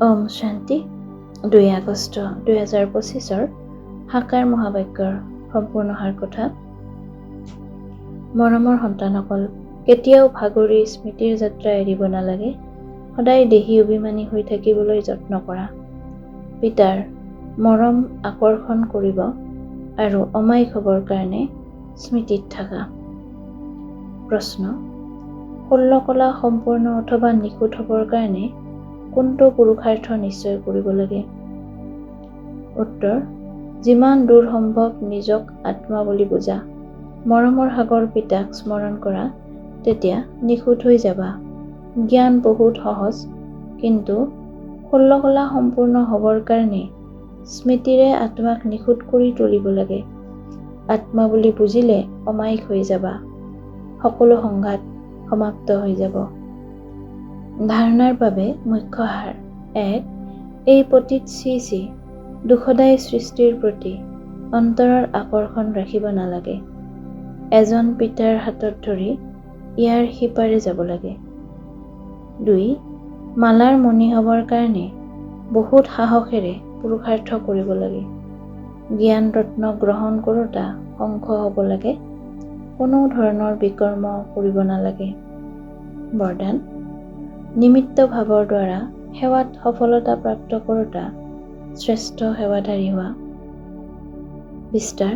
ওম শান্তি। 2 আগষ্ট 2025 সাকাৰ মহাবাক্যৰ সম্পূৰ্ণ সাৰ কথা। মৰমৰ সন্তানসকল, কেতিয়াও ভাগৰি স্মৃতিৰ যাত্ৰা এৰিব নালাগে। সদায় দেহী অভিমানী হৈ থাকিবলৈ যত্ন কৰা। পিতাৰ মৰম আকৰ্ষণ কৰিব আৰু অমায়িক হ'বৰ কাৰণে স্মৃতিত থাকা। প্ৰশ্ন: 16 কলা সম্পূৰ্ণ অথবা নিখুঁত হ'বৰ কাৰণে কোনটো পুৰুষাৰ্থ নিশ্চয় কৰিব লাগে? উত্তৰ: যিমান দূৰ সম্ভৱ নিজক আত্মা বুলি বুজা, মৰমৰ সাগৰ পিতাক স্মৰণ কৰা, তেতিয়া নিখুঁত হৈ যাবা। জ্ঞান বহুত সহজ, কিন্তু 16 কলা সম্পূৰ্ণ হ'বৰ কাৰণে স্মৃতিৰে আত্মাক নিখুঁত কৰি তুলিব লাগে। আত্মা বুলি বুজিলে অমায়িক হৈ যাবা। সকলো সংঘাত সমাপ্ত হৈ যাব। ধাৰণাৰ বাবে মুখ্য সাৰ: 1. এই পতিত শ্ৰী দুখদায়ী সৃষ্টিৰ প্ৰতি অন্তৰৰ আকৰ্ষণ ৰাখিব নালাগে। এজন পিতাৰ হাতত ধৰি ইয়াৰ সিপাৰে যাব লাগে। 2. মালাৰ মণি হ'বৰ কাৰণে বহুত সাহসেৰে পুৰুষাৰ্থ কৰিব লাগে। জ্ঞান ৰত্ন গ্ৰহণ কৰোঁতা শংখ হ'ব লাগে। কোনো ধৰণৰ বিকৰ্ম কৰিব নালাগে। বৰদান: নিমিত্ত ভাৱৰ দ্বাৰা সেৱাত সফলতা প্ৰাপ্ত কৰোঁতা শ্ৰেষ্ঠ সেৱাধাৰী হোৱা। বিস্তাৰ: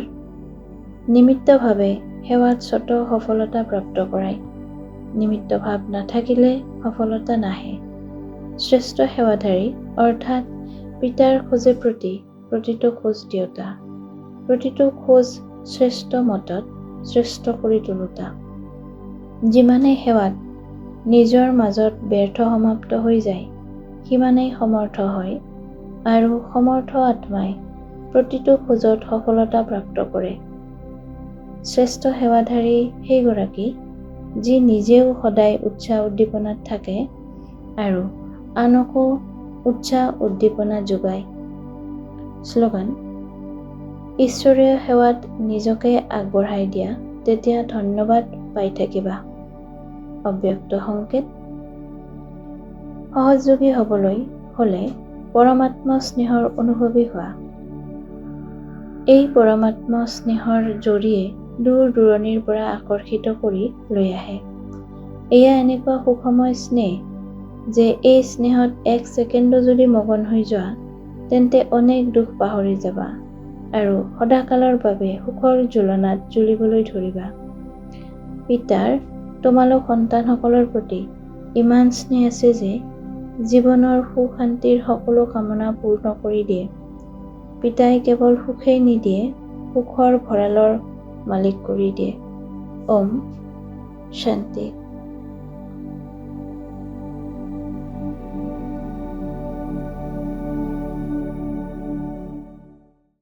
নিমিত্তভাৱে সেৱাত স্বত সফলতা প্ৰাপ্ত কৰায়। নিমিত্ত ভাৱ নাথাকিলে সফলতা নাহে। শ্ৰেষ্ঠ সেৱাধাৰী অৰ্থাৎ পিতাৰ খোজে প্ৰতিটো খোজ দিওঁতা, প্ৰতিটো খোজ শ্ৰেষ্ঠ মতত শ্ৰেষ্ঠ কৰি তোলোতা। যিমানেই সেৱাত নিজৰ মাজত ব্যৰ্থ সমাপ্ত হৈ যায়, সিমানেই সমৰ্থ হয় আৰু সমৰ্থ আত্মাই প্ৰতিটো খোজত সফলতা প্ৰাপ্ত কৰে। শ্ৰেষ্ঠ সেৱাধাৰী সেইগৰাকী যি নিজেও সদায় উৎসাহ উদ্দীপনাত থাকে আৰু আনকো উৎসাহ উদ্দীপনা যোগায়। শ্লোগান: ঈশ্বৰীয় সেৱাত নিজকে আগবঢ়াই দিয়া, তেতিয়া ধন্যবাদ পাই থাকিবা। অব্যক্ত সংকেত: সহযোগী হ'বলৈ হ'লে পৰমাত্মা স্নেহৰ অনুভৱী হোৱা। এই পৰমাত্মা স্নেহৰ জৰিয়ে দূৰ দূৰণিৰ পৰা আকৰ্ষিত কৰি লৈ আহে। এয়া এনেকুৱা সুখময় স্নেহ যে এই স্নেহত 1 ছেকেণ্ডো যদি মগন হৈ যোৱা, তেন্তে অনেক দুখ পাহৰি যাবা আৰু সদাকালৰ বাবে সুখৰ জ্বলনাত জ্বলিবলৈ ধৰিবা। পিতাৰ তোমালোক সন্তানসকলৰ প্ৰতি ইমান স্নেহ আছে যে জীৱনৰ সুখ শান্তিৰ সকলো কামনা পূৰ্ণ কৰি দিয়ে। পিতাই কেৱল সুখেই নিদিয়ে, সুখৰ ভঁৰালৰ মালিক কৰি দিয়ে। ওম শান্তি।